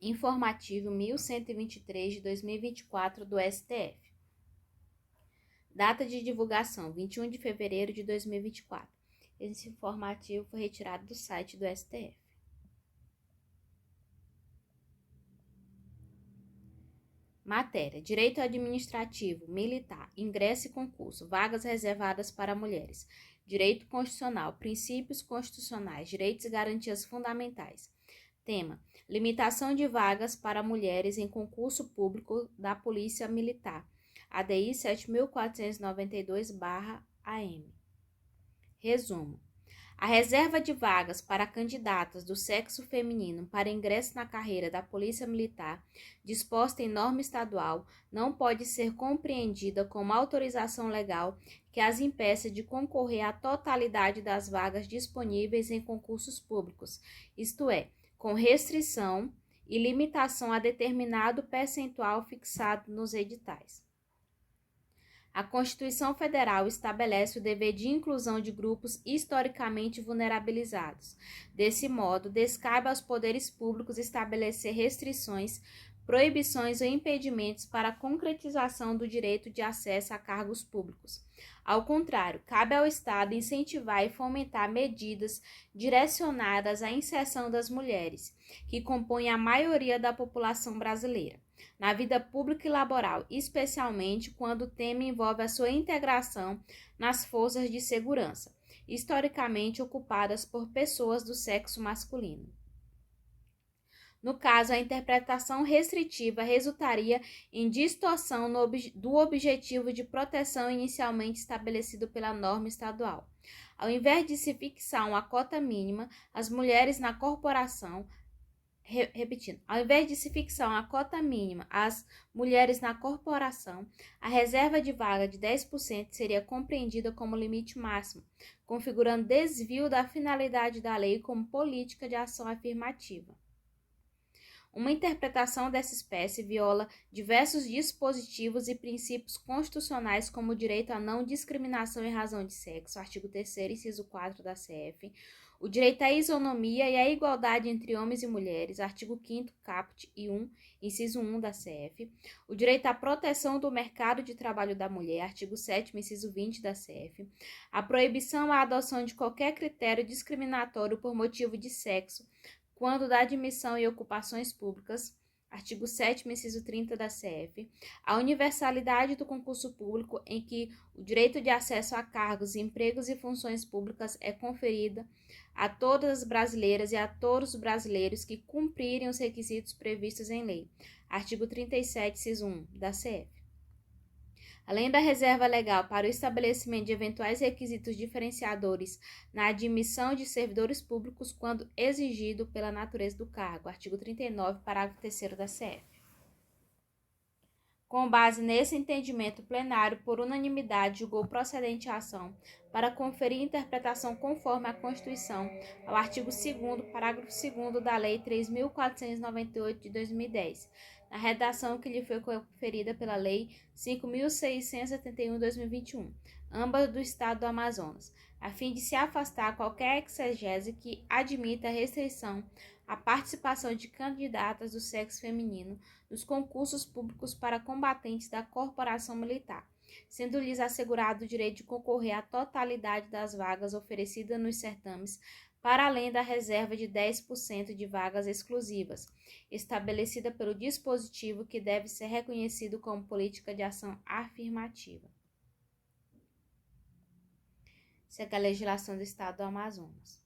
Informativo 1123 de 2024 do STF. Data de divulgação, 21 de fevereiro de 2024. Esse informativo foi retirado do site do STF. Matéria: Direito Administrativo, Militar, Ingresso e Concurso, Vagas reservadas para mulheres. Direito Constitucional, Princípios Constitucionais, Direitos e Garantias Fundamentais. Tema: Limitação de vagas para mulheres em concurso público da Polícia Militar. ADI 7492/AM. Resumo: a reserva de vagas para candidatas do sexo feminino para ingresso na carreira da Polícia Militar, disposta em norma estadual, não pode ser compreendida como autorização legal que as impeça de concorrer à totalidade das vagas disponíveis em concursos públicos, isto é, com restrição e limitação a determinado percentual fixado nos editais. A Constituição Federal estabelece o dever de inclusão de grupos historicamente vulnerabilizados. Desse modo, descabe aos poderes públicos estabelecer restrições, proibições ou impedimentos para a concretização do direito de acesso a cargos públicos. Ao contrário, cabe ao Estado incentivar e fomentar medidas direcionadas à inserção das mulheres, que compõem a maioria da população brasileira, na vida pública e laboral, especialmente quando o tema envolve a sua integração nas forças de segurança, historicamente ocupadas por pessoas do sexo masculino. No caso, a interpretação restritiva resultaria em distorção do objetivo de proteção inicialmente estabelecido pela norma estadual. Ao invés de se fixar uma cota mínima, as mulheres na corporação ao invés de se fixar uma cota mínima às mulheres na corporação, a reserva de vaga de 10% seria compreendida como limite máximo, configurando desvio da finalidade da lei como política de ação afirmativa. Uma interpretação dessa espécie viola diversos dispositivos e princípios constitucionais, como o direito à não discriminação em razão de sexo, artigo 3º, inciso 4 da CF, o direito à isonomia e à igualdade entre homens e mulheres, artigo 5º, caput e 1, inciso 1 da CF, o direito à proteção do mercado de trabalho da mulher, artigo 7º, inciso 20 da CF, a proibição à adoção de qualquer critério discriminatório por motivo de sexo, quando da admissão em ocupações públicas, artigo 7º, inciso 30 da CF, a universalidade do concurso público em que o direito de acesso a cargos, empregos e funções públicas é conferida a todas as brasileiras e a todos os brasileiros que cumprirem os requisitos previstos em lei, artigo 37, inciso 1 da CF. Além da reserva legal para o estabelecimento de eventuais requisitos diferenciadores na admissão de servidores públicos quando exigido pela natureza do cargo, artigo 39, parágrafo 3º da CF. Com base nesse entendimento, o plenário, por unanimidade, julgou procedente a ação para conferir interpretação conforme a Constituição ao artigo 2º, parágrafo 2º da Lei 3.498 de 2010, na redação que lhe foi conferida pela Lei 5.671 de 2021, ambas do Estado do Amazonas, a fim de se afastar qualquer exegese que admita restrição à participação de candidatas do sexo feminino nos concursos públicos para combatentes da corporação militar, sendo-lhes assegurado o direito de concorrer à totalidade das vagas oferecidas nos certames, para além da reserva de 10% de vagas exclusivas, estabelecida pelo dispositivo que deve ser reconhecido como política de ação afirmativa. Segue a legislação do Estado do Amazonas.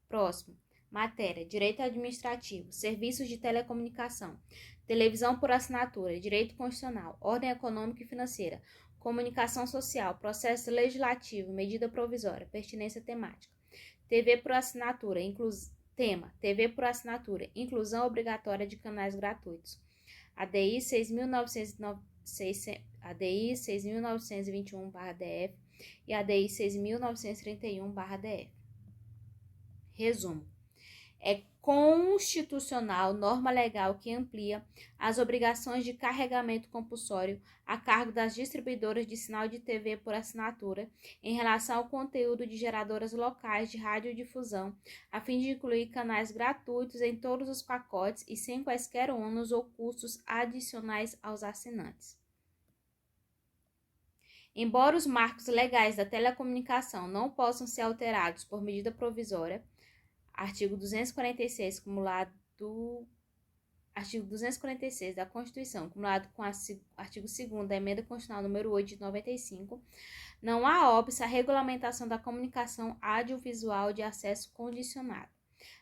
Próximo. Matéria: Direito Administrativo, Serviços de Telecomunicação, Televisão por Assinatura, Direito Constitucional, Ordem Econômica e Financeira, Comunicação Social, Processo Legislativo, Medida Provisória, Pertinência Temática, TV por Assinatura, Tema: TV por Assinatura, Inclusão Obrigatória de Canais Gratuitos, ADI 6.921/DF e ADI 6.931/DF. Resumo: É constitucional, norma legal que amplia as obrigações de carregamento compulsório a cargo das distribuidoras de sinal de TV por assinatura em relação ao conteúdo de geradoras locais de radiodifusão, a fim de incluir canais gratuitos em todos os pacotes e sem quaisquer ônus ou custos adicionais aos assinantes. Embora os marcos legais da telecomunicação não possam ser alterados por medida provisória, artigo 246, artigo 246 da Constituição, acumulado com o artigo 2º da Emenda Constitucional número 8 de 95, não há óbice a regulamentação da comunicação audiovisual de acesso condicionado.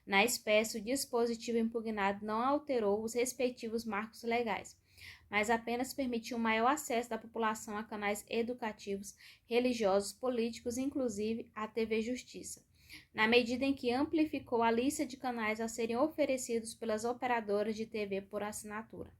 Na espécie, o dispositivo impugnado não alterou os respectivos marcos legais, mas apenas permitiu maior acesso da população a canais educativos, religiosos, políticos, inclusive a TV Justiça, na medida em que amplificou a lista de canais a serem oferecidos pelas operadoras de TV por assinatura.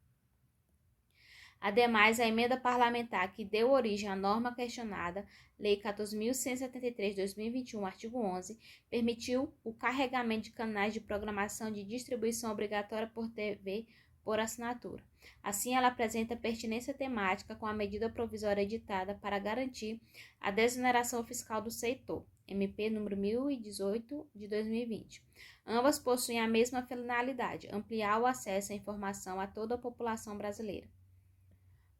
Ademais, a emenda parlamentar que deu origem à norma questionada, Lei 14.173 de 2021, artigo 11, permitiu o carregamento de canais de programação de distribuição obrigatória por TV por assinatura. Assim, ela apresenta pertinência temática com a medida provisória editada para garantir a desoneração fiscal do setor, MP número 1018 de 2020. Ambas possuem a mesma finalidade, ampliar o acesso à informação a toda a população brasileira.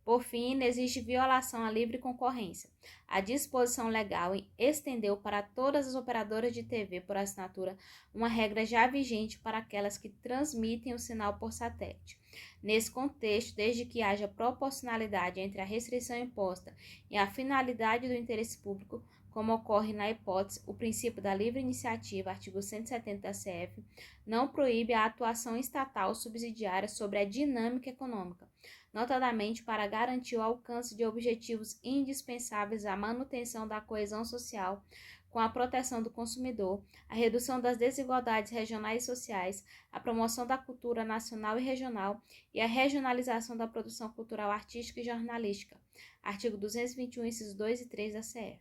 Por fim, não existe violação à livre concorrência. A disposição legal estendeu para todas as operadoras de TV por assinatura uma regra já vigente para aquelas que transmitem o sinal por satélite. Nesse contexto, desde que haja proporcionalidade entre a restrição imposta e a finalidade do interesse público, como ocorre na hipótese, o princípio da livre iniciativa, artigo 170 da CF, não proíbe a atuação estatal subsidiária sobre a dinâmica econômica, notadamente para garantir o alcance de objetivos indispensáveis à manutenção da coesão social, com a proteção do consumidor, a redução das desigualdades regionais e sociais, a promoção da cultura nacional e regional e a regionalização da produção cultural, artística e jornalística. Artigo 221, incisos 2 e 3 da CF.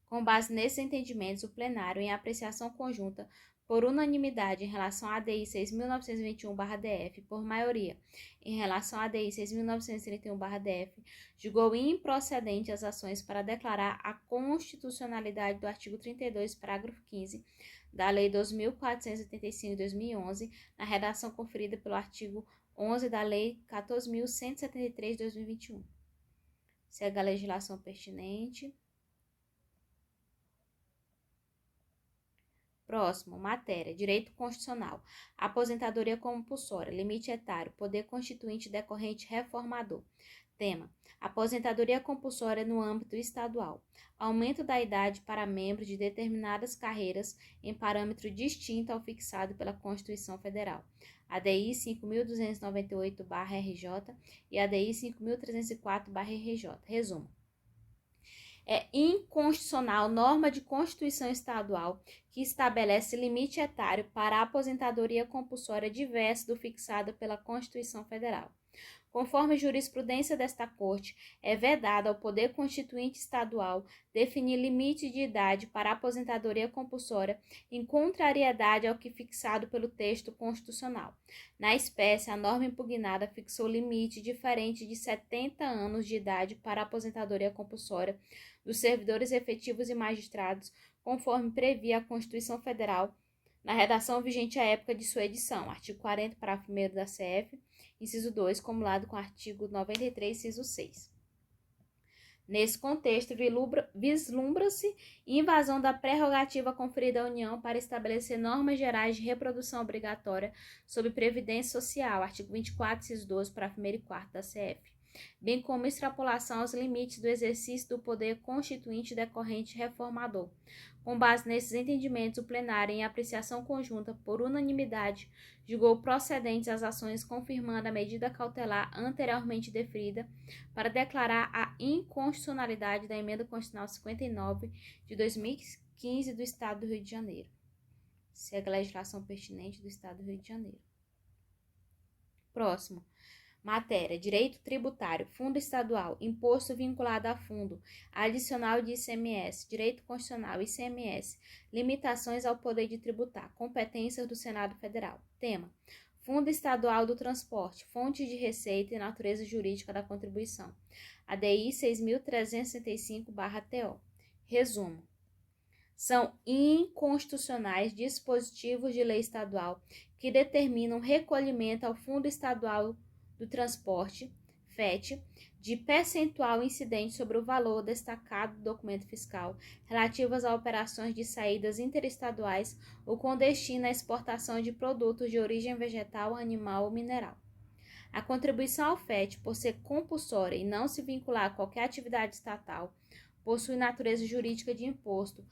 Com base nesses entendimentos, o plenário, em apreciação conjunta, por unanimidade em relação à ADI 6.921/DF, por maioria em relação à ADI 6.931/DF, julgou improcedente as ações para declarar a constitucionalidade do artigo 32, parágrafo 15, da Lei 2.485 de 2011, na redação conferida pelo artigo 11 da Lei 14.173 de 2021. Segue a legislação pertinente. Próximo, matéria, direito constitucional, aposentadoria compulsória, limite etário, poder constituinte decorrente reformador. Tema, aposentadoria compulsória no âmbito estadual, aumento da idade para membros de determinadas carreiras em parâmetro distinto ao fixado pela Constituição Federal, ADI 5.298/RJ e ADI 5.304/RJ. Resumo. É inconstitucional norma de Constituição Estadual que estabelece limite etário para a aposentadoria compulsória diverso do fixado pela Constituição Federal. Conforme jurisprudência desta Corte, é vedado ao Poder Constituinte Estadual definir limite de idade para a aposentadoria compulsória em contrariedade ao que fixado pelo texto constitucional. Na espécie, a norma impugnada fixou limite diferente de 70 anos de idade para a aposentadoria compulsória dos servidores efetivos e magistrados, conforme previa a Constituição Federal, na redação vigente à época de sua edição, artigo 40, parágrafo 1º da CF, inciso 2, cumulado com o artigo 93, inciso 6. Nesse contexto, vislumbra-se invasão da prerrogativa conferida à União para estabelecer normas gerais de reprodução obrigatória sobre previdência social, artigo 24, inciso 12, parágrafo 1º e 4º da CF, bem como extrapolação aos limites do exercício do poder constituinte decorrente reformador. Com base nesses entendimentos, o plenário, em apreciação conjunta por unanimidade, julgou procedentes as ações confirmando a medida cautelar anteriormente deferida para declarar a inconstitucionalidade da Emenda Constitucional 59 de 2015 do Estado do Rio de Janeiro. Segue a legislação pertinente do Estado do Rio de Janeiro. Próximo. Matéria: Direito Tributário, Fundo Estadual, Imposto vinculado a Fundo, Adicional de ICMS, Direito Constitucional, ICMS, Limitações ao poder de tributar, Competências do Senado Federal. Tema: Fundo Estadual do Transporte, Fontes de Receita e Natureza Jurídica da Contribuição. ADI 6.365/TO. Resumo: são inconstitucionais dispositivos de lei estadual que determinam recolhimento ao Fundo Estadual do Transporte, FET, de percentual incidente sobre o valor destacado do documento fiscal relativas a operações de saídas interestaduais ou com destino à exportação de produtos de origem vegetal, animal ou mineral. A contribuição ao FET, por ser compulsória e não se vincular a qualquer atividade estatal, possui natureza jurídica de imposto,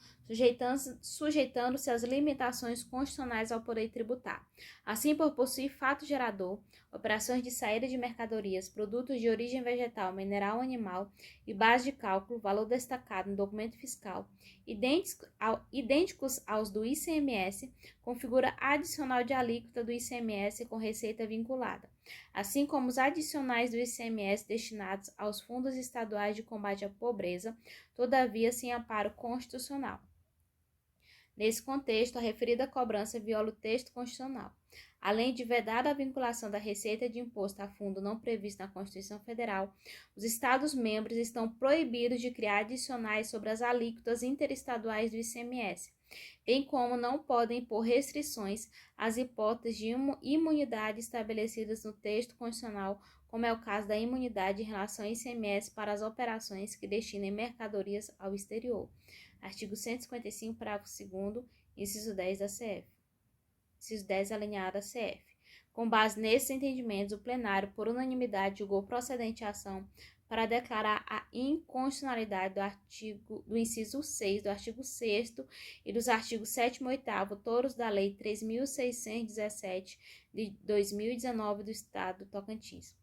sujeitando-se às limitações constitucionais ao poder tributar. Assim, por possuir fato gerador, operações de saída de mercadorias, produtos de origem vegetal, mineral ou animal e base de cálculo, valor destacado no documento fiscal, idênticos aos do ICMS, configura adicional de alíquota do ICMS com receita vinculada, assim como os adicionais do ICMS destinados aos fundos estaduais de combate à pobreza, todavia sem amparo constitucional. Nesse contexto, a referida cobrança viola o texto constitucional. Além de vedada a vinculação da receita de imposto a fundo não previsto na Constituição Federal, os Estados-membros estão proibidos de criar adicionais sobre as alíquotas interestaduais do ICMS, bem como não podem impor restrições às hipóteses de imunidade estabelecidas no texto constitucional, como é o caso da imunidade em relação ao ICMS para as operações que destinem mercadorias ao exterior. Artigo 155, parágrafo 2º, inciso 10 da CF. Inciso 10, alinhado à CF. Com base nesses entendimentos, o plenário, por unanimidade, julgou procedente a ação para declarar a inconstitucionalidade do inciso 6 do artigo 6º e dos artigos 7º e 8º, todos da Lei 3.617 de 2019 do Estado do Tocantins.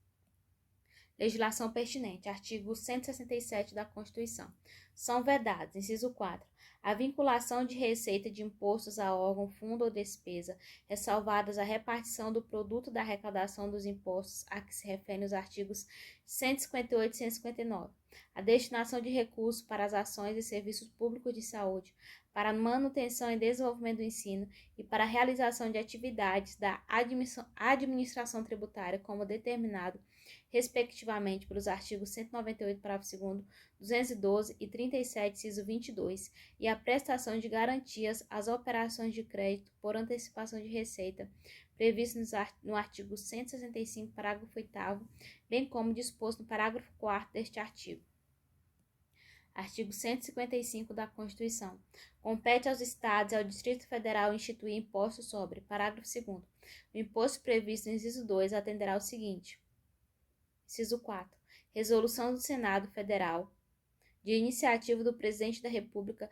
Legislação pertinente. Artigo 167 da Constituição. São vedados, inciso 4, a vinculação de receita de impostos a órgão, fundo ou despesa, ressalvadas a repartição do produto da arrecadação dos impostos a que se referem os artigos 158 e 159, a destinação de recursos para as ações e serviços públicos de saúde, para a manutenção e desenvolvimento do ensino e para a realização de atividades da administração tributária, como determinado respectivamente pelos artigos 198, parágrafo 2º, 212 e 37, inciso 22, e a prestação de garantias às operações de crédito por antecipação de receita, previsto no artigo 165, parágrafo 8º, bem como disposto no parágrafo 4º deste artigo. Artigo 155 da Constituição. Compete aos Estados e ao Distrito Federal instituir imposto sobre, parágrafo 2º, o imposto previsto no inciso 2 atenderá ao seguinte. Inciso 4. Resolução do Senado Federal, de iniciativa do Presidente da República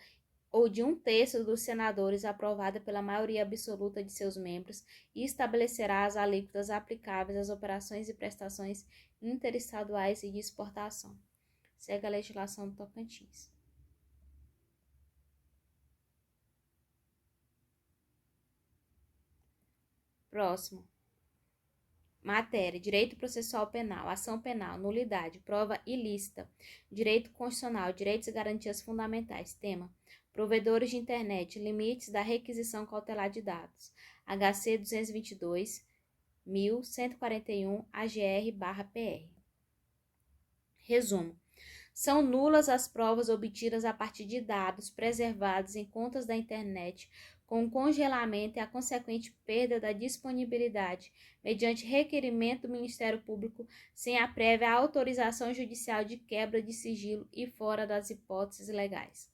ou de 1/3 dos senadores, aprovada pela maioria absoluta de seus membros, e estabelecerá as alíquotas aplicáveis às operações e prestações interestaduais e de exportação. Segue a legislação do Tocantins. Próximo. Matéria: Direito processual penal, ação penal, nulidade, prova ilícita, direito constitucional, direitos e garantias fundamentais. Tema: provedores de internet, limites da requisição cautelar de dados. HC 222.141 AGR/PR. Resumo: são nulas as provas obtidas a partir de dados preservados em contas da internet, com o congelamento e a consequente perda da disponibilidade, mediante requerimento do Ministério Público, sem a prévia autorização judicial de quebra de sigilo e fora das hipóteses legais.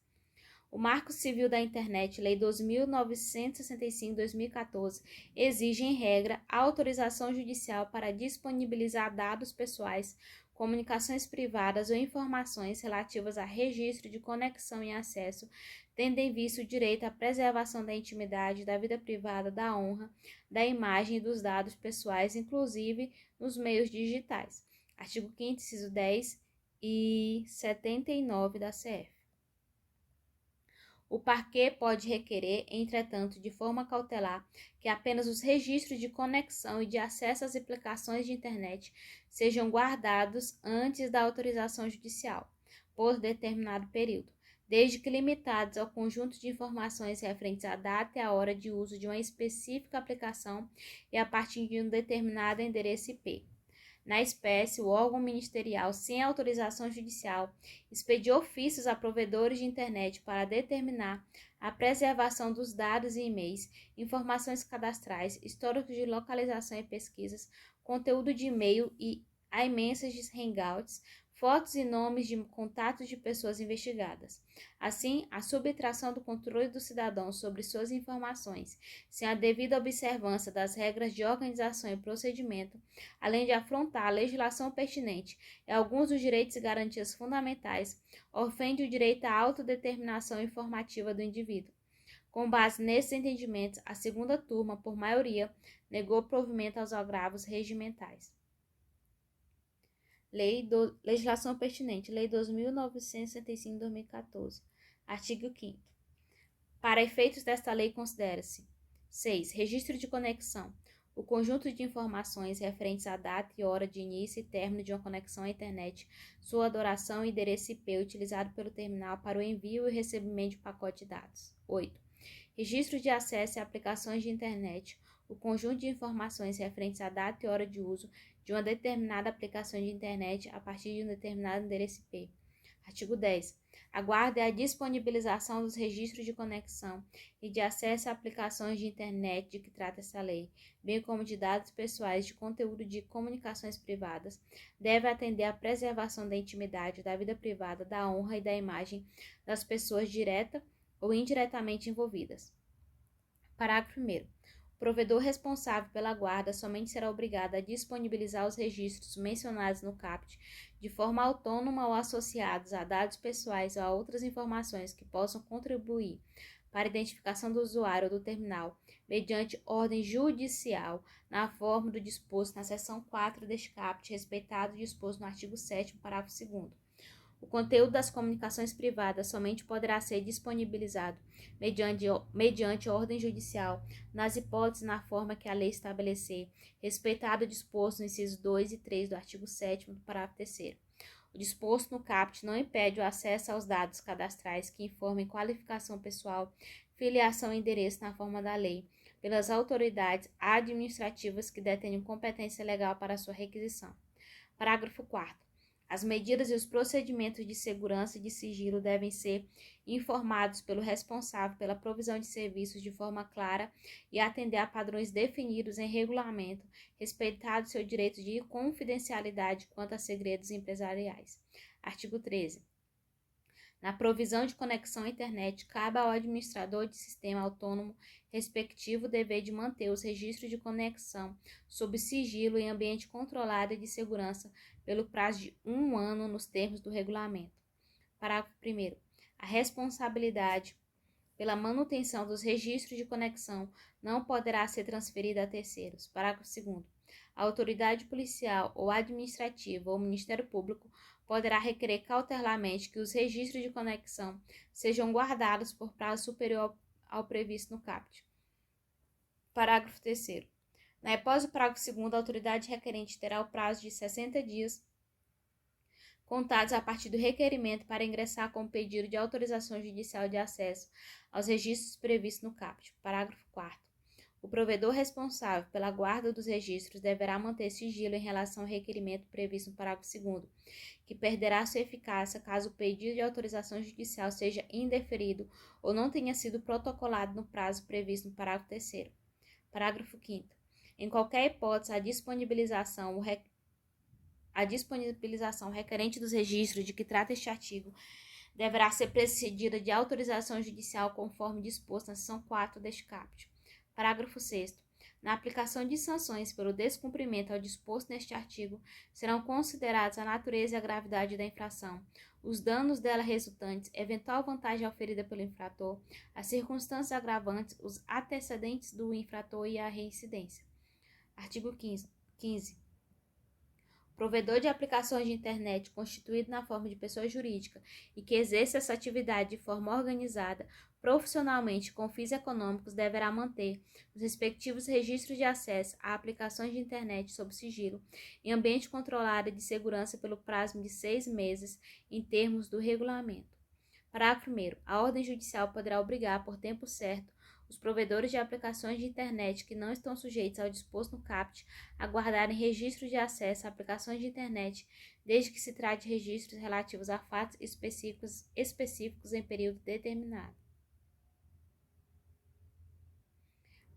O Marco Civil da Internet, Lei 2.965/2014, exige, em regra, a autorização judicial para disponibilizar dados pessoais, comunicações privadas ou informações relativas a registro de conexão e acesso, tendo em vista o direito à preservação da intimidade, da vida privada, da honra, da imagem e dos dados pessoais, inclusive nos meios digitais. Artigo 5º, inciso 10 e 79 da CF. O parquet pode requerer, entretanto, de forma cautelar, que apenas os registros de conexão e de acesso às aplicações de internet sejam guardados antes da autorização judicial, por determinado período, desde que limitados ao conjunto de informações referentes à data e à hora de uso de uma específica aplicação e a partir de um determinado endereço IP. Na espécie, o órgão ministerial, sem autorização judicial, expede ofícios a provedores de internet para determinar a preservação dos dados e e-mails, informações cadastrais, históricos de localização e pesquisas, conteúdo de e-mail e iMessages Hangouts, fotos e nomes de contatos de pessoas investigadas. Assim, a subtração do controle do cidadão sobre suas informações, sem a devida observância das regras de organização e procedimento, além de afrontar a legislação pertinente e alguns dos direitos e garantias fundamentais, ofende o direito à autodeterminação informativa do indivíduo. Com base nesses entendimentos, a segunda turma, por maioria, negou provimento aos agravos regimentais. Legislação pertinente. Lei 2.965/2014. Artigo 5º. Para efeitos desta lei, considera-se: 6. Registro de conexão. O conjunto de informações referentes à data e hora de início e término de uma conexão à internet, sua duração e endereço IP utilizado pelo terminal para o envio e recebimento de pacote de dados. 8. Registro de acesso a aplicações de internet. O conjunto de informações referentes à data e hora de uso de uma determinada aplicação de internet a partir de um determinado endereço IP. Artigo 10. A guarda e a disponibilização dos registros de conexão e de acesso a aplicações de internet de que trata essa lei, bem como de dados pessoais de conteúdo de comunicações privadas, deve atender à preservação da intimidade, da vida privada, da honra e da imagem das pessoas direta ou indiretamente envolvidas. Parágrafo 1º. O provedor responsável pela guarda somente será obrigado a disponibilizar os registros mencionados no caput de forma autônoma ou associados a dados pessoais ou a outras informações que possam contribuir para a identificação do usuário ou do terminal, mediante ordem judicial, na forma do disposto na seção 4 deste caput, respeitado o disposto no artigo 7º, parágrafo 2º. O conteúdo das comunicações privadas somente poderá ser disponibilizado mediante ordem judicial, nas hipóteses e na forma que a lei estabelecer, respeitado o disposto no inciso 2 e 3 do artigo 7º do parágrafo 3º. O disposto no caput não impede o acesso aos dados cadastrais que informem qualificação pessoal, filiação e endereço na forma da lei, pelas autoridades administrativas que detenham competência legal para sua requisição. Parágrafo 4º. As medidas e os procedimentos de segurança e de sigilo devem ser informados pelo responsável pela provisão de serviços de forma clara e atender a padrões definidos em regulamento, respeitado seu direito de confidencialidade quanto a segredos empresariais. Artigo 13. Na provisão de conexão à internet, cabe ao administrador de sistema autônomo respectivo o dever de manter os registros de conexão sob sigilo em ambiente controlado e de segurança pelo prazo de 1 ano nos termos do regulamento. Parágrafo 1º. A responsabilidade pela manutenção dos registros de conexão não poderá ser transferida a terceiros. Parágrafo 2º. A autoridade policial ou administrativa ou o Ministério Público poderá requerer cautelarmente que os registros de conexão sejam guardados por prazo superior ao previsto no caput. Parágrafo 3º. Na hipótese do parágrafo 2º, a autoridade requerente terá o prazo de 60 dias contados a partir do requerimento para ingressar com o pedido de autorização judicial de acesso aos registros previstos no caput. Parágrafo 4º. O provedor responsável pela guarda dos registros deverá manter sigilo em relação ao requerimento previsto no parágrafo 2º, que perderá sua eficácia caso o pedido de autorização judicial seja indeferido ou não tenha sido protocolado no prazo previsto no parágrafo 3º. Parágrafo 5º. Em qualquer hipótese, a disponibilização requerente dos registros de que trata este artigo deverá ser precedida de autorização judicial conforme disposto na seção 4 deste caput. Parágrafo 6º. Na aplicação de sanções pelo descumprimento ao disposto neste artigo, serão considerados a natureza e a gravidade da infração, os danos dela resultantes, eventual vantagem oferida pelo infrator, as circunstâncias agravantes, os antecedentes do infrator e a reincidência. Artigo 15. O Provedor de aplicações de internet constituído na forma de pessoa jurídica e que exerça essa atividade de forma organizada, profissionalmente com fins econômicos, deverá manter os respectivos registros de acesso a aplicações de internet sob sigilo, em ambiente controlado e de segurança pelo prazo de 6 meses, em termos do regulamento. Parágrafo 1º. A ordem judicial poderá obrigar, por tempo certo, os provedores de aplicações de internet que não estão sujeitos ao disposto no CAPT a guardarem registros de acesso a aplicações de internet, desde que se trate de registros relativos a fatos específicos em período determinado.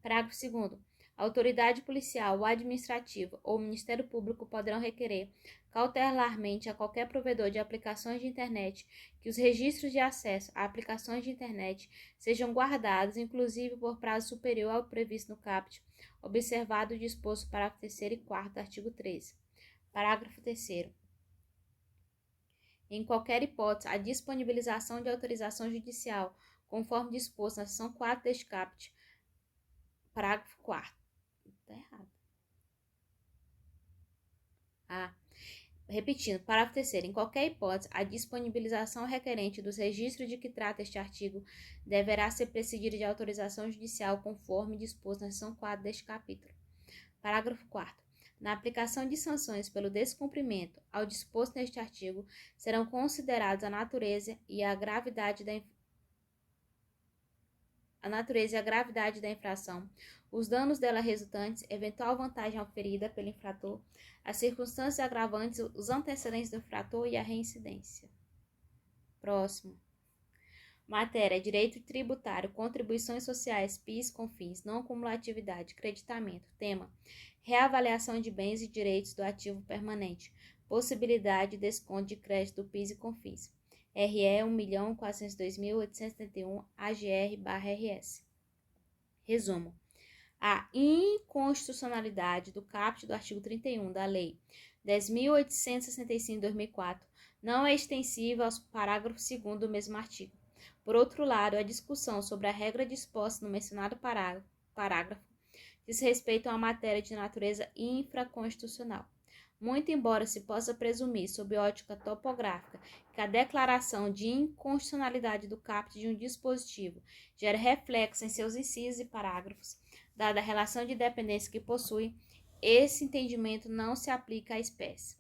Parágrafo 2º. A autoridade policial ou administrativa ou o Ministério Público poderão requerer cautelarmente a qualquer provedor de aplicações de internet que os registros de acesso a aplicações de internet sejam guardados, inclusive por prazo superior ao previsto no CAPT, observado o disposto para parágrafo 3º e 4º do artigo 13. Parágrafo 3º. Em qualquer hipótese, a disponibilização de autorização judicial, conforme disposto na seção 4 deste CAPT, parágrafo 4º. Tá errado. Repetindo, parágrafo 3º. Em qualquer hipótese, a disponibilização requerente dos registros de que trata este artigo deverá ser precedida de autorização judicial conforme disposto na seção 4 deste capítulo. Parágrafo 4º. Na aplicação de sanções pelo descumprimento ao disposto neste artigo, serão considerados a natureza e a gravidade da infração, os danos dela resultantes, eventual vantagem oferida pelo infrator, as circunstâncias agravantes, os antecedentes do infrator e a reincidência. Próximo. Matéria: direito tributário, contribuições sociais, PIS, COFINS, não cumulatividade, creditamento. Tema: reavaliação de bens e direitos do ativo permanente, possibilidade de desconto de crédito do PIS e COFINS. RE 1.402.871 AGR/RS. Resumo: a inconstitucionalidade do caput do artigo 31 da Lei 10.865 de 2004 não é extensiva ao parágrafo 2º do mesmo artigo. Por outro lado, a discussão sobre a regra disposta no mencionado parágrafo diz respeito a uma matéria de natureza infraconstitucional. Muito embora se possa presumir, sob ótica topográfica, que a declaração de inconstitucionalidade do caput de um dispositivo gera reflexo em seus incisos e parágrafos, dada a relação de dependência que possui, esse entendimento não se aplica à espécie.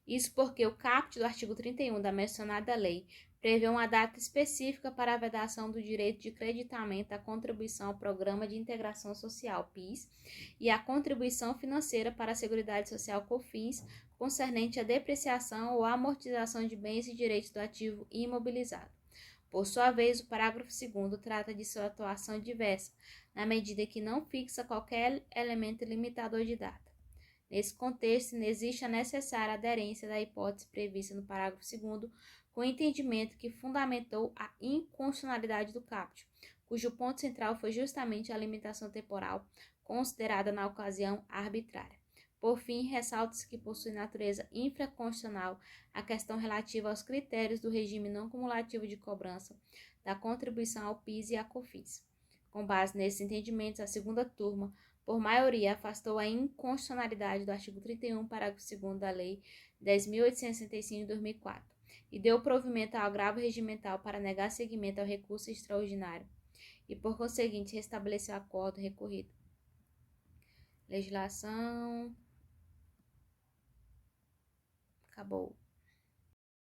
Isso porque o caput do artigo 31 da mencionada lei prevê uma data específica para a vedação do direito de creditamento à contribuição ao Programa de Integração Social, PIS, e à contribuição financeira para a Seguridade Social, COFINS, concernente à depreciação ou amortização de bens e direitos do ativo imobilizado. Por sua vez, o parágrafo 2º trata de sua atuação diversa, na medida que não fixa qualquer elemento limitador de data. Nesse contexto, existe a necessária aderência da hipótese prevista no parágrafo 2º com o entendimento que fundamentou a inconstitucionalidade do caput, cujo ponto central foi justamente a limitação temporal, considerada na ocasião arbitrária. Por fim, ressalta-se que possui natureza infraconstitucional a questão relativa aos critérios do regime não cumulativo de cobrança da contribuição ao PIS e à COFINS. Com base nesses entendimentos, a segunda turma, por maioria, afastou a inconstitucionalidade do artigo 31, parágrafo 2º da Lei 10.865 de 2004 e deu provimento ao agravo regimental para negar seguimento ao recurso extraordinário e, por conseguinte, restabeleceu o acordo recorrido. Legislação. Acabou.